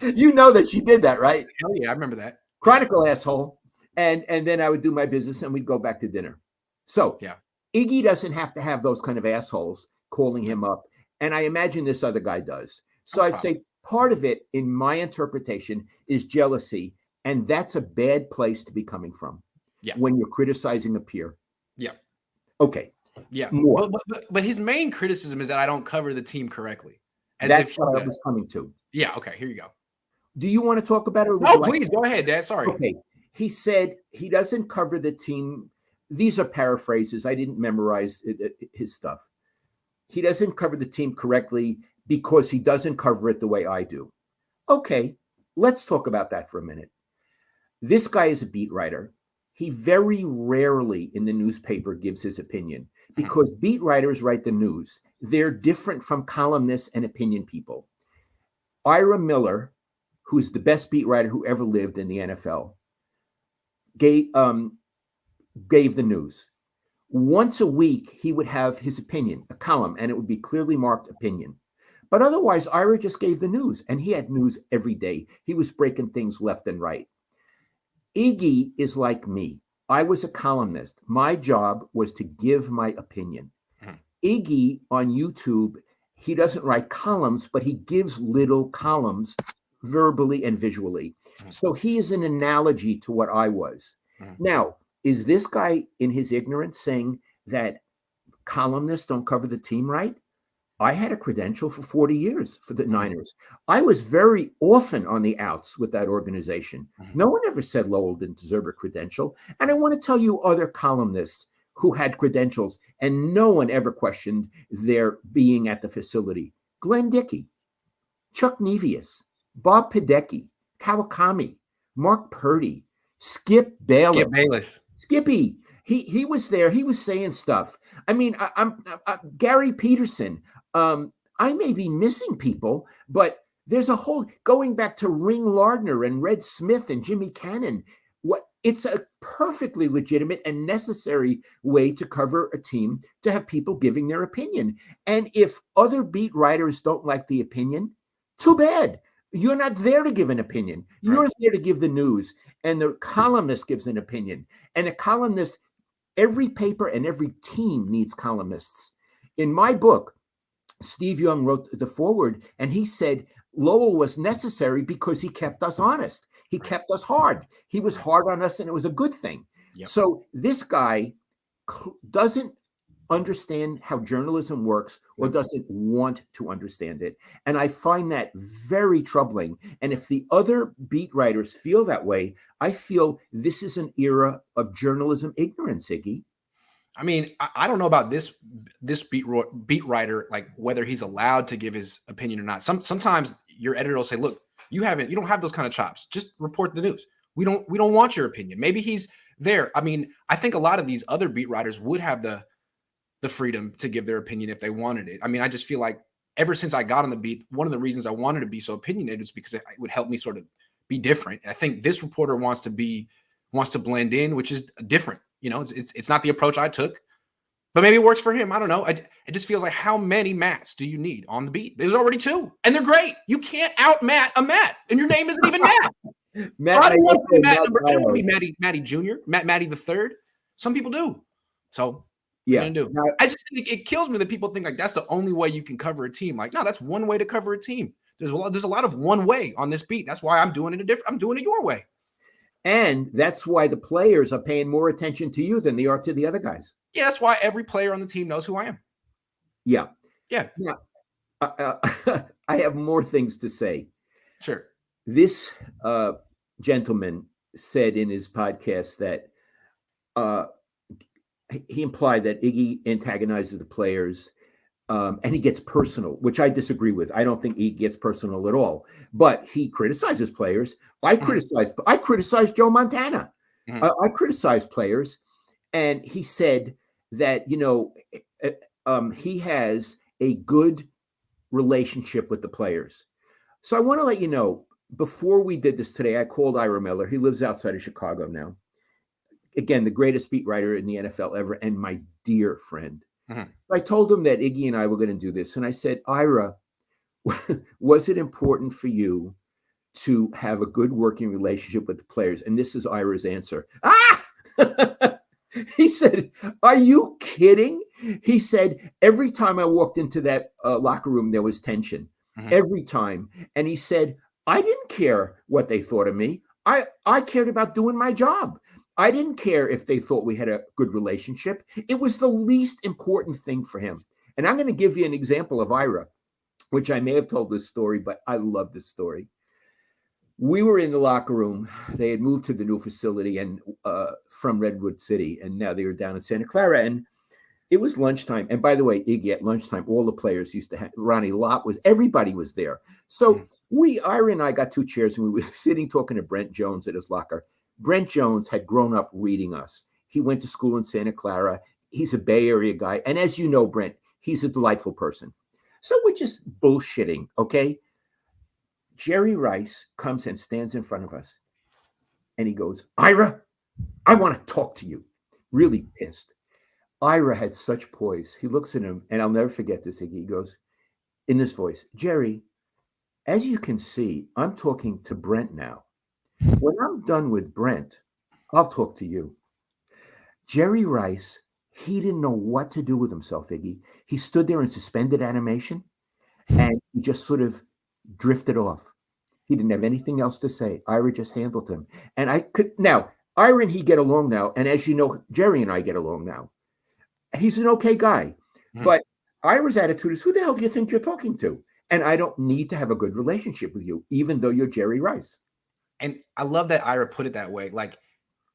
You know that she did that, right?
Hell yeah, I remember that.
Chronicle, asshole. And then I would do my business and we'd go back to dinner. So
yeah,
Iggy doesn't have to have those kind of assholes calling him up. And I imagine this other guy does. So I'd say part of it, in my interpretation, is jealousy. And that's a bad place to be coming from when you're criticizing a peer.
Yeah.
Okay.
Yeah.
More.
But his main criticism is that I don't cover the team correctly.
That's what I was coming to.
Yeah. Okay. Here you go.
Do you want to talk about it?
No, please go ahead, Dad. Sorry.
Okay. He said he doesn't cover the team. These are paraphrases. I didn't memorize his stuff. He doesn't cover the team correctly because he doesn't cover it the way I do. Okay. Let's talk about that for a minute. This guy is a beat writer. He very rarely in the newspaper gives his opinion because beat writers write the news. They're different from columnists and opinion people. Ira Miller, who's the best beat writer who ever lived in the NFL, gave the news. Once a week, he would have his opinion, a column, and it would be clearly marked opinion. But otherwise, Ira just gave the news, and he had news every day. He was breaking things left and right. Iggy is like me. I was a columnist. My job was to give my opinion. Iggy on YouTube, he doesn't write columns, but he gives little columns verbally and visually. So he is an analogy to what I was. Now, is this guy in his ignorance saying that columnists don't cover the team right? I had a credential for 40 years for the Niners. I was very often on the outs with that organization. No one ever said Lowell didn't deserve a credential. And I want to tell you other columnists who had credentials and no one ever questioned their being at the facility. Glenn Dickey, Chuck Nevius, Bob Podecki, Kawakami, Mark Purdy, Skip Bayless. Skippy, he was there. He was saying stuff. I mean, I'm Gary Peterson. I may be missing people, but there's a whole going back to Ring Lardner and Red Smith and Jimmy Cannon. It's a perfectly legitimate and necessary way to cover a team to have people giving their opinion. And if other beat writers don't like the opinion, too bad. You're not there to give an opinion. You're there to give the news. And the columnist gives an opinion. And a columnist, every paper and every team needs columnists. In my book, Steve Young wrote the foreword, and he said Lowell was necessary because he kept us honest. He kept us hard. He was hard on us, and it was a good thing. So this guy doesn't understand how journalism works or doesn't want to understand it. And I find that very troubling. And if the other beat writers feel that way, I feel this is an era of journalism ignorance, Iggy.
I mean, I don't know about this beat writer, like whether he's allowed to give his opinion or not. Sometimes your editor will say, look, you don't have those kind of chops. Just report the news. We don't want your opinion. Maybe he's there. I mean, I think a lot of these other beat writers would have the freedom to give their opinion if they wanted it. I mean, I just feel like ever since I got on the beat, one of the reasons I wanted to be so opinionated is because it would help me sort of be different. I think this reporter wants to blend in, which is different. You know, it's not the approach I took, but maybe it works for him. I don't know. It just feels like, how many Matts do you need on the beat? There's already 2, and they're great. You can't out Matt a Matt, and your name isn't even Matt.
Matt,
I don't want to be Matty Jr., Matty the third. Some people do. So
yeah,
do. I just think it kills me that people think like that's the only way you can cover a team. Like, no, that's one way to cover a team. There's a lot of one way on this beat. That's why I'm doing it I'm doing it your way.
And that's why the players are paying more attention to you than they are to the other guys.
Yeah, that's why every player on the team knows who I am.
Yeah.
Yeah.
Now, I have more things to say.
Sure.
This gentleman said in his podcast that he implied that Iggy antagonizes the players and he gets personal, which I disagree with. I don't think he gets personal at all, but he criticizes players. I criticize Joe Montana. I criticize players. And he said that, he has a good relationship with the players. So I want to let you know, before we did this today, I called Ira Miller. He lives outside of Chicago now. Again, the greatest beat writer in the NFL ever, and my dear friend. I told him that Iggy and I were going to do this. And I said, Ira, was it important for you to have a good working relationship with the players? And this is Ira's answer. He said, are you kidding? He said, every time I walked into that locker room, there was tension. Every time. And he said, I didn't care what they thought of me. I cared about doing my job. I didn't care if they thought we had a good relationship. It was the least important thing for him. And I'm going to give you an example of Ira, which I may have told this story, but I love this story. We were in the locker room. They had moved to the new facility and from Redwood City, and now they were down in Santa Clara. And it was lunchtime. And by the way, Iggy, at lunchtime, all the players used to have, Ronnie Lott everybody was there. So Ira and I got two chairs, and we were sitting talking to Brent Jones at his locker. Brent Jones had grown up reading us. He went to school in Santa Clara. He's a Bay Area guy. And as you know, Brent, he's a delightful person. So we're just bullshitting, okay? Jerry Rice comes and stands in front of us. And he goes, Ira, I want to talk to you. Really pissed. Ira had such poise. He looks at him, and I'll never forget this. He goes, in this voice, Jerry, as you can see, I'm talking to Brent now. When I'm done with Brent, I'll talk to you. Jerry Rice, he didn't know what to do with himself, Iggy. He stood there in suspended animation, and he just sort of drifted off. He didn't have anything else to say. Ira just handled him. And Ira and he get along now. And as you know, Jerry and I get along now. He's an okay guy. But Ira's attitude is, who the hell do you think you're talking to? And I don't need to have a good relationship with you, even though you're Jerry Rice.
And I love that Ira put it that way. Like,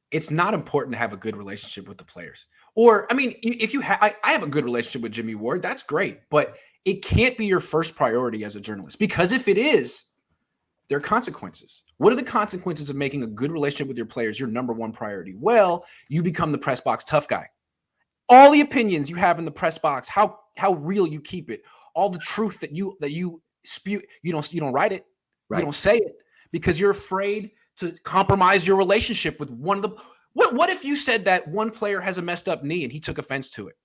it's not important to have a good relationship with the players. Or, I mean, if you have, I have a good relationship with Jimmy Ward. That's great. But it can't be your first priority as a journalist, because if it is, there are consequences. What are the consequences of making a good relationship with your players your number one priority? Well, you become the press box tough guy. All the opinions you have in the press box, how real you keep it, all the truth that you spew, you don't write it, right. You don't say it, because you're afraid to compromise your relationship with one of the. What if you said that one player has a messed up knee and he took offense to it?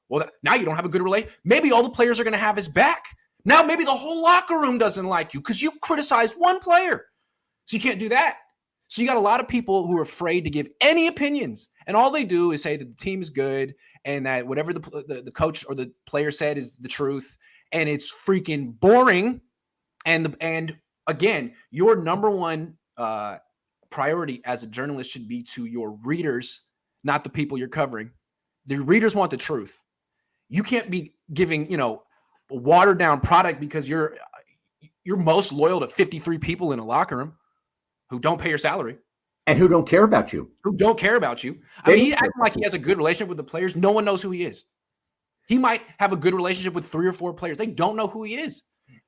Well, now you don't have a good relationship. Maybe all the players are going to have his back. Now maybe the whole locker room doesn't like you because you criticized one player. So you can't do that. So you got a lot of people who are afraid to give any opinions, and all they do is say that the team is good and that whatever the coach or the player said is the truth, and it's freaking boring. And again, your number one priority as a journalist should be to your readers, not the people you're covering. The readers want the truth. You can't be giving, a watered down product because you're most loyal to 53 people in a locker room who don't pay your salary.
And who don't care about you.
I mean, he's acting like he has a good relationship with the players. No one knows who he is. He might have a good relationship with 3 or 4 players. They don't know who he is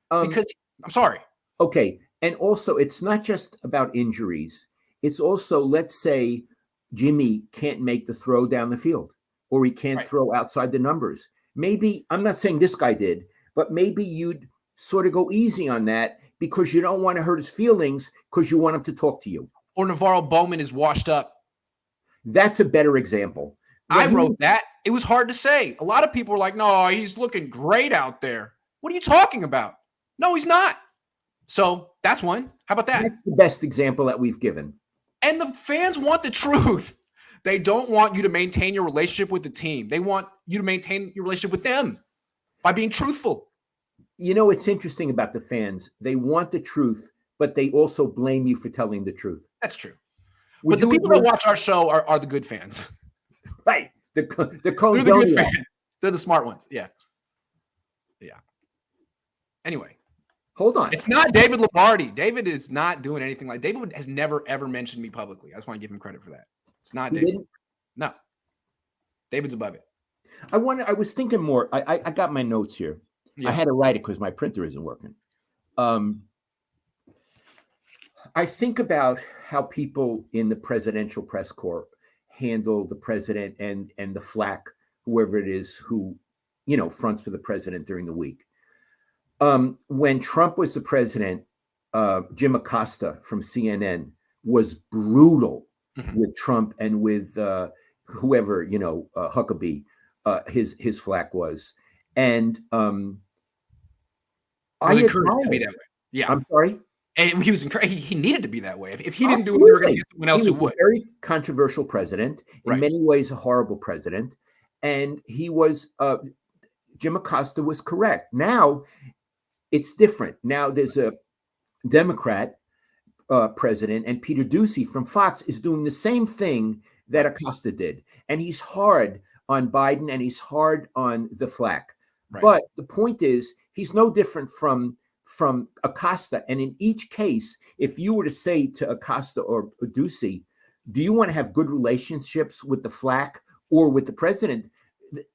because I'm sorry.
Okay. And also, it's not just about injuries. It's also, let's say Jimmy can't make the throw down the field, or he can't throw outside the numbers. Maybe, I'm not saying this guy did, but maybe you'd sort of go easy on that because you don't want to hurt his feelings because you want him to talk to you.
Or Navarro Bowman is washed up.
That's a better example.
I wrote that. It was hard to say. A lot of people were like, no, he's looking great out there. What are you talking about? No, he's not. So that's one. How about that?
That's the best example that we've given.
And the fans want the truth. They don't want you to maintain your relationship with the team. They want you to maintain your relationship with them by being truthful.
You know, it's interesting about the fans. They want the truth, but they also blame you for telling the truth.
That's true.
Would
But the
you
people
agree?
that watch our show are the good fans.
Right. The
They're the good
Cohn.
fans. They're the smart ones. Yeah. Yeah. Anyway,
Hold on.
it's not David Lombardi. David is not doing anything like David has never ever mentioned me publicly. I just want to give him credit for that. It's not
He
David.
didn't?
No. David's above it.
I was thinking more. I got my notes here.
Yeah.
I had to write it because my printer isn't working. I think about how people in the presidential press corps handle the president and the flack, whoever it is who, fronts for the president during the week. When Trump was the president, Jim Acosta from CNN was brutal with Trump and with whoever, Huckabee, his flack was. And I
encouraged to be that way. Yeah.
I'm sorry?
And he was he needed to be that way. If he didn't do it,
Absolutely.
we were going to get someone else
He
who
was
would.
a very controversial president, in
Right.
many ways a horrible president. And he was, Jim Acosta was correct. Now it's different. Now there's a Democrat president, and Peter Doocy from Fox is doing the same thing that Acosta did. And he's hard on Biden and he's hard on the flack.
Right.
But the point is, he's no different from Acosta. And in each case, if you were to say to Acosta or Doocy, do you want to have good relationships with the flack or with the president?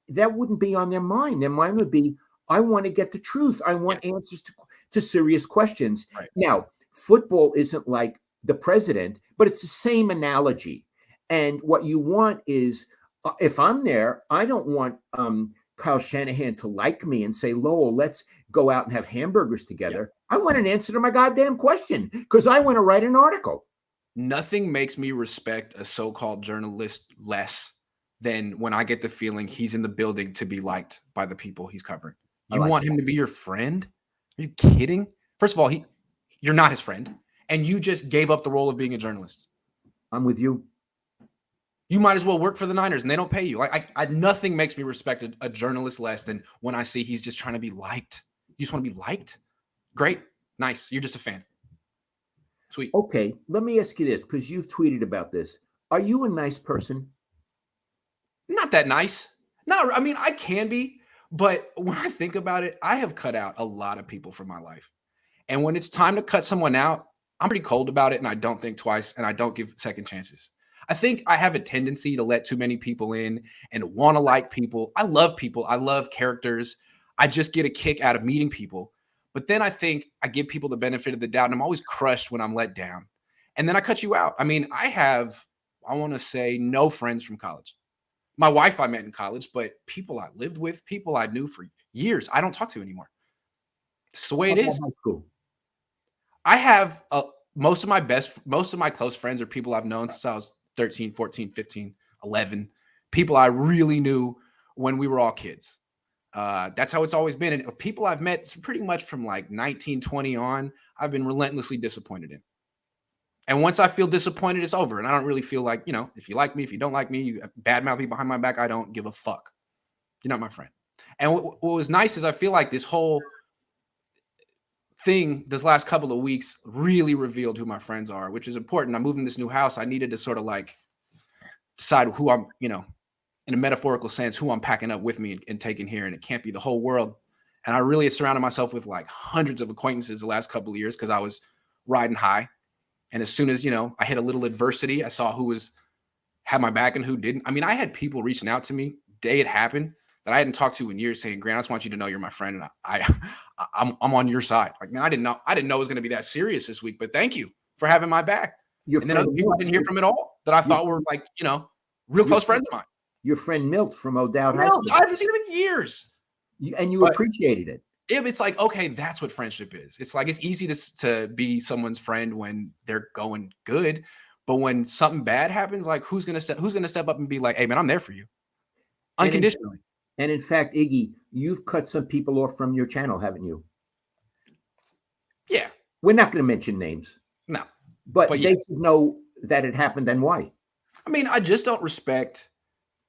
That wouldn't be on their mind. Their mind would be, I want to get the truth. I want answers to serious questions.
Right.
Now, football isn't like the president, but it's the same analogy. And what you want is, if I'm there, I don't want Kyle Shanahan to like me and say, Lowell, let's go out and have hamburgers together. I want an answer to my goddamn question because I want to write an article.
Nothing makes me respect a so-called journalist less than when I get the feeling he's in the building to be liked by the people he's covering. You want him to be your friend? Are you kidding? First of all, you're not his friend, and you just gave up the role of being a journalist.
I'm with you.
You might as well work for the Niners, and they don't pay you. Nothing makes me respect a journalist less than when I see he's just trying to be liked. You just want to be liked? Great. Nice. You're just a fan. Sweet.
Okay, let me ask you this, because you've tweeted about this. Are you a nice person?
Not that nice. No, I mean, I can be, but when I think about it, I have cut out a lot of people from my life. And when it's time to cut someone out, I'm pretty cold about it, and I don't think twice, and I don't give second chances. I think I have a tendency to let too many people in and want to like people. I love people. I love characters. I just get a kick out of meeting people. But then I think I give people the benefit of the doubt, and I'm always crushed when I'm let down. And then I cut you out. I mean, I want to say, no friends from college. My wife I met in college, but people I lived with, people I knew for years, I don't talk to anymore. It's the way it is.
High school.
I have most of my close friends are people I've known since I was 13, 14, 15, 11. People I really knew when we were all kids. That's how it's always been. And people I've met pretty much from like 19, 20 on, I've been relentlessly disappointed in. And once I feel disappointed, it's over. And I don't really feel like, if you like me, if you don't like me, you badmouth me behind my back, I don't give a fuck. You're not my friend. And what was nice is I feel like this whole thing, this last couple of weeks, really revealed who my friends are, which is important. I'm moving this new house. I needed to sort of like decide who I'm, in a metaphorical sense, who I'm packing up with me and taking here. And it can't be the whole world. And I really surrounded myself with like hundreds of acquaintances the last couple of years because I was riding high. And as soon as, I hit a little adversity, I saw who had my back and who didn't. I mean, I had people reaching out to me day it happened that I hadn't talked to in years saying, Grant, I just want you to know you're my friend. And I'm on your side. Like, man, I didn't know it was going to be that serious this week, but thank you for having my back. And then other people I didn't hear from at all that I thought were like, real close friends of mine.
Your friend Milt from O'Dowd High School.
I haven't seen him in years.
And you appreciated it.
It's like, okay, that's what friendship is. It's like, it's easy to be someone's friend when they're going good. But when something bad happens, like who's gonna step up and be like, hey man, I'm there for you. Unconditionally.
And in fact, Iggy, you've cut some people off from your channel, haven't you?
Yeah.
We're not going to mention names.
No.
But they should know that it happened and why.
I mean, I just don't respect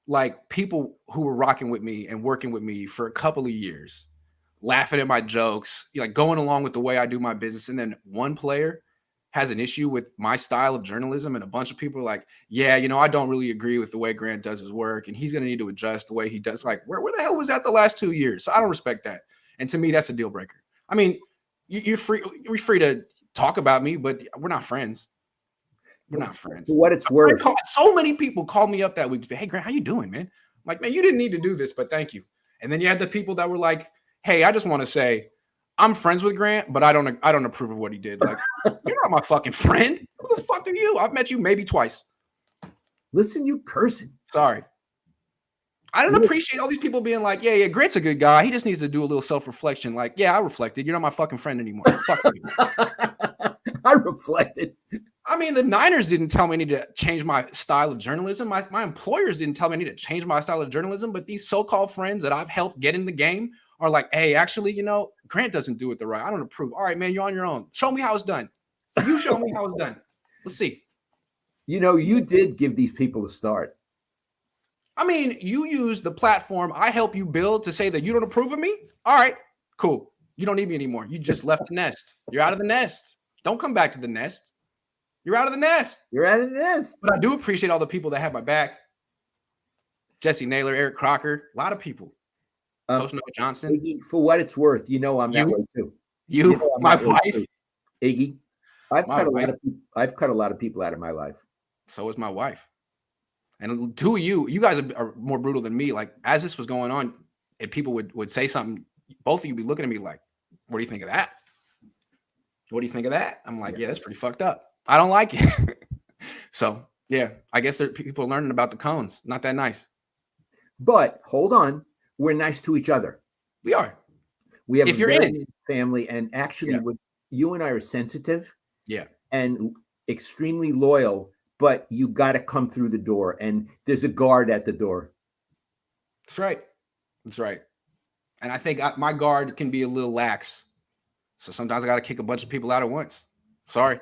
like people who were rocking with me and working with me for a couple of years. laughing at my jokes, like going along with the way I do my business. And then one player has an issue with my style of journalism, and a bunch of people are like, yeah, I don't really agree with the way Grant does his work, and he's going to need to adjust the way he does. Like, where the hell was that the last 2 years? So I don't respect that. And to me, that's a deal breaker. I mean, you're free to talk about me, but we're not friends. We're not friends.
For what it's worth.
So many people called me up that week. Hey, Grant, how you doing, man? I'm like, man, you didn't need to do this, but thank you. And then you had the people that were like, hey, I just want to say, I'm friends with Grant, but I don't approve of what he did. Like, you're not my fucking friend. Who the fuck are you? I've met you maybe twice.
Listen, you cursing.
Sorry. I don't appreciate all these people being like, yeah, Grant's a good guy. He just needs to do a little self-reflection. Like, yeah, I reflected. You're not my fucking friend anymore. Fuck you.
I reflected.
I mean, the Niners didn't tell me I need to change my style of journalism. My employers didn't tell me I need to change my style of journalism. But these so-called friends that I've helped get in the game are like, hey, actually, Grant doesn't do it the right. I don't approve. All right, man, you're on your own. Show me how it's done. You show me how it's done. Let's see.
You did give these people a start.
I mean, you use the platform I help you build to say that you don't approve of me. All right, cool. You don't need me anymore. You just left the nest. You're out of the nest. Don't come back to the nest. You're out of the nest.
You're out of the nest.
But I do appreciate all the people that have my back. Jesse Naylor, Eric Crocker, a lot of people. Coach Noah Johnson.
Iggy, for what it's worth, I'm that way too.
My wife.
Iggy. I've cut a lot of people out of my life.
So is my wife. And two of you guys are more brutal than me. Like, as this was going on, and people would say something, both of you be looking at me like, what do you think of that? What do you think of that? I'm like, yeah, that's pretty fucked up. I don't like it. So, yeah, I guess people are learning about the Cohns. Not that nice.
But hold on. We're nice to each other.
We are.
We have
a very
family, and actually, you and I are sensitive.
Yeah.
And extremely loyal, but you got to come through the door, and there's a guard at the door.
That's right. That's right. And I think my guard can be a little lax. So sometimes I got to kick a bunch of people out at once. Sorry.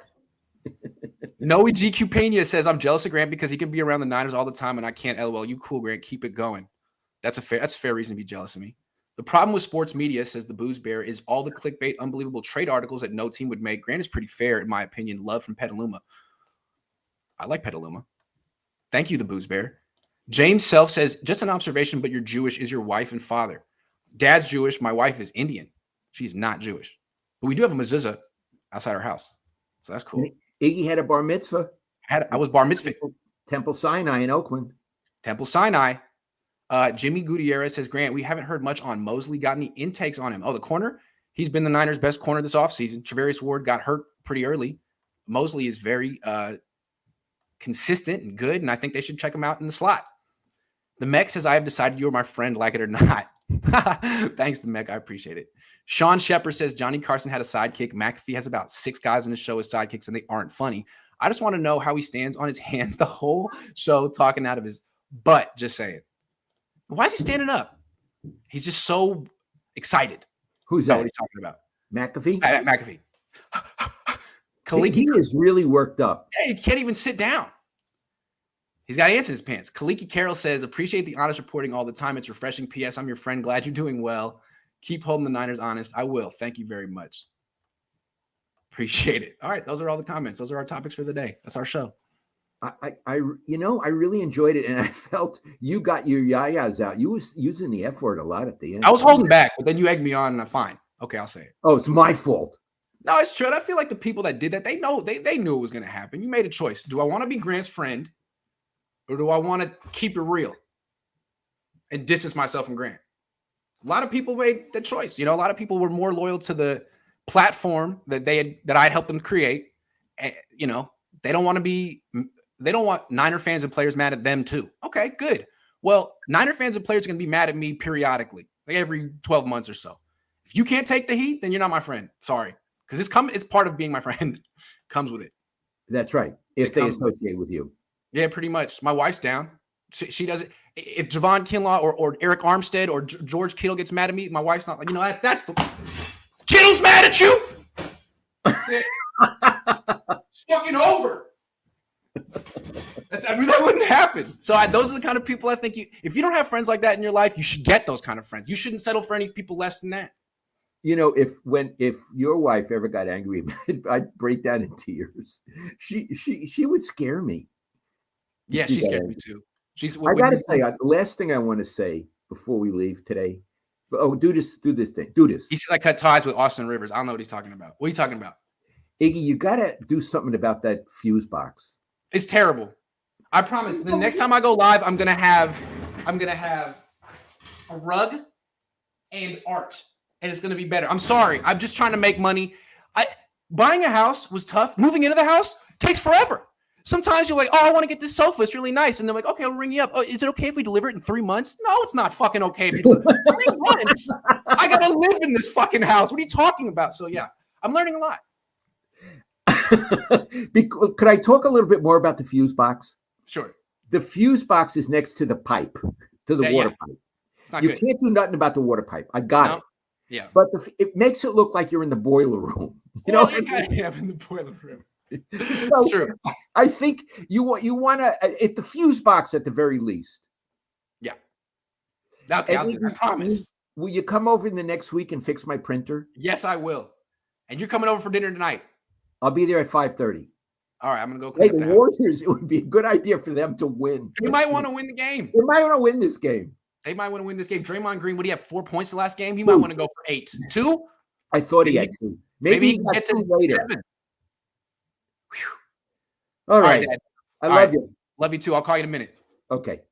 Noe GQ Pena says, I'm jealous of Grant because he can be around the Niners all the time and I can't. LOL. You cool, Grant. Keep it going. That's a fair reason to be jealous of me. The problem with sports media, says the Booze Bear, is all the clickbait, unbelievable trade articles that no team would make. Grant is pretty fair, in my opinion. Love from Petaluma. I like Petaluma. Thank you, the Booze Bear. James Self says, just an observation, but you're Jewish. Is your wife and father? Dad's Jewish. My wife is Indian. She's not Jewish. But we do have a mezuzah outside our house. So that's cool.
Iggy had a bar mitzvah.
I was bar mitzvah.
Temple Sinai in Oakland.
Temple Sinai. Jimmy Gutierrez says, Grant, we haven't heard much on Mosley. Got any intakes on him? Oh, the corner? He's been the Niners' best corner this offseason. Travarius Ward got hurt pretty early. Mosley is very consistent and good, and I think they should check him out in the slot. The Mech says, I have decided you're my friend, like it or not. Thanks, the Mech. I appreciate it. Sean Shepard says, Johnny Carson had a sidekick. McAfee has about 6 guys on his show as sidekicks, and they aren't funny. I just want to know how he stands on his hands the whole show, talking out of his butt. Just saying. Why is he standing up? He's just so excited.
Who's that?
What are you talking about?
McAfee?
McAfee.
He is really worked up.
Yeah, he can't even sit down. He's got ants in his pants. Kaliki Carroll says, appreciate the honest reporting all the time. It's refreshing. P.S. I'm your friend. Glad you're doing well. Keep holding the Niners honest. I will. Thank you very much. Appreciate it. All right. Those are all the comments. Those are our topics for the day. That's our show.
I really enjoyed it, and I felt you got your yayas out. You was using the F word a lot at the end.
I was holding back, but then you egged me on, and I'm fine. Okay, I'll say it.
Oh, it's my fault.
No, it's true. And I feel like the people that did that, they knew it was going to happen. You made a choice. Do I want to be Grant's friend, or do I want to keep it real and distance myself from Grant? A lot of people made the choice. A lot of people were more loyal to the platform that I had helped them create. And, they don't want Niner fans and players mad at them too. Okay, good. Well, Niner fans and players are going to be mad at me periodically, like every 12 months or so. If you can't take the heat, then you're not my friend. Sorry. Because it's part of being my friend. Comes with it.
That's right. If they associate with you.
Yeah, pretty much. My wife's down. She does it. If Javon Kinlaw or Eric Armstead or George Kittle gets mad at me, my wife's not like, that's the Kittle's mad at you. It's fucking over. That wouldn't happen. So those are the kind of people I think if you don't have friends like that in your life, you should get those kind of friends. You shouldn't settle for any people less than that.
if your wife ever got angry, I'd break down in tears. She would scare me.
Yeah, she scared me too.
I got to tell you, the last thing I want to say before we leave today. Oh, do this thing. Do this.
He said I cut ties with Austin Rivers. I don't know what he's talking about. What are you talking about?
Iggy, you got to do something about that fuse box.
It's terrible. I promise. The next time I go live, I'm gonna have a rug and art, and it's gonna be better. I'm sorry. I'm just trying to make money. Buying a house was tough. Moving into the house takes forever. Sometimes you're like, oh, I want to get this sofa. It's really nice. And they're like, okay, I'll ring you up. Oh, is it okay if we deliver it in 3 months? No, it's not fucking okay. 3 months? I got to live in this fucking house. What are you talking about? So, yeah, I'm learning a lot.
Could I talk a little bit more about the fuse box?
Sure.
The fuse box is next to the pipe, to the water pipe. You can't do nothing about the water pipe. I got it.
Yeah.
But it makes it look like you're in the boiler room. You
know, you got to have in the boiler room.
So true. I think you want to at the fuse box at the very least.
Yeah. Okay, I promise.
Will you come over in the next week and fix my printer?
Yes, I will. And you're coming over for dinner tonight.
I'll be there at 5:30.
All right, I'm gonna go.
Hey, the Warriors. It would be a good idea for them to win.
They might want to win the game.
They might want to win this game.
They might want to win this game. Draymond Green, what do you have? 4 points the last game. He might want to go for 8. 2?
I thought he had 2. Maybe he got 2 later.
7.
All right. I love you.
Love you too. I'll call you in a minute.
Okay.